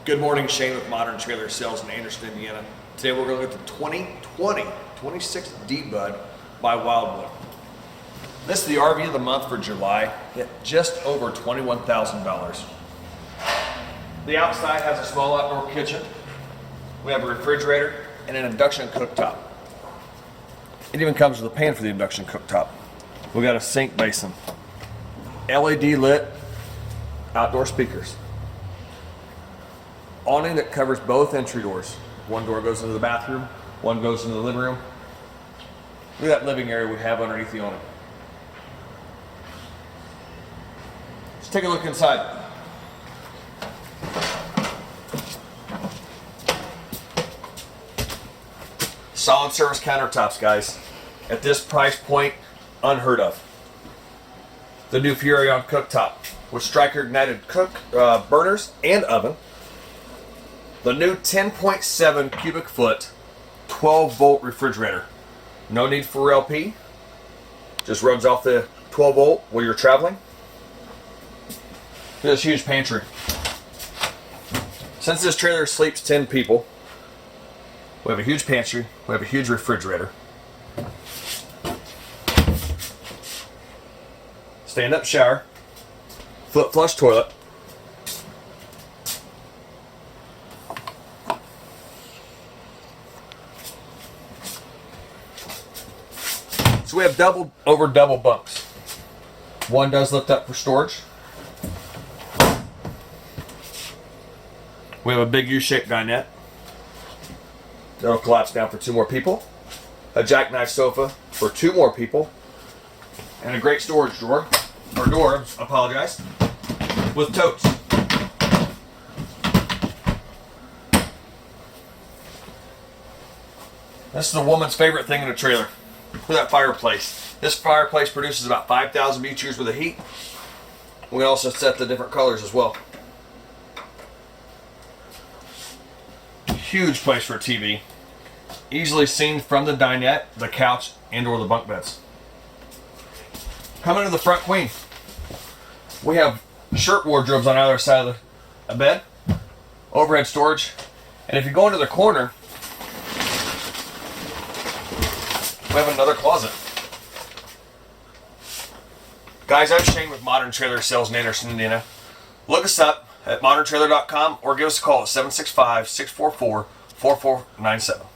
Good morning, Shane with Modern Trailer Sales in Anderson, Indiana. Today we're going to look at the 2020 26DBUD by Wildwood. This is the RV of the month for July at just over $21,000. The outside has a small outdoor kitchen. We have a refrigerator and an induction cooktop. It even comes with a pan for the induction cooktop. We got a sink basin, LED lit outdoor speakers, awning that covers both entry doors. One door goes into the bathroom, one goes into the living room. Look at that living area we have underneath the awning. Let's take a look inside. Solid surface countertops, guys. At this price point, unheard of. The new Furrion cooktop with striker ignited burners and oven. The new 10.7 cubic foot 12 volt refrigerator. No need for LP. Just runs off the 12 volt while you're traveling. Look at this huge pantry. Since this trailer sleeps 10 people, we have a huge pantry, we have a huge refrigerator. Stand up shower, foot flush toilet. So we have double over double bunks. One does lift up for storage. We have a big U-shaped dinette that'll collapse down for 2 more people. A jackknife sofa for 2 more people. And a great storage drawer, or door, apologize, with totes. This is a woman's favorite thing in a trailer. Look at that fireplace. This fireplace produces about 5,000 BTUs worth of heat. We can also set the different colors as well. Huge place for a TV. Easily seen from the dinette, the couch, and or the bunk beds. Coming to the front queen. We have shirt wardrobes on either side of the bed. Overhead storage. And if you go into the corner, we have another closet. Guys, I'm Shane with Modern Trailer Sales in Anderson, Indiana. Look us up at moderntrailer.com or give us a call at 765-644-4497.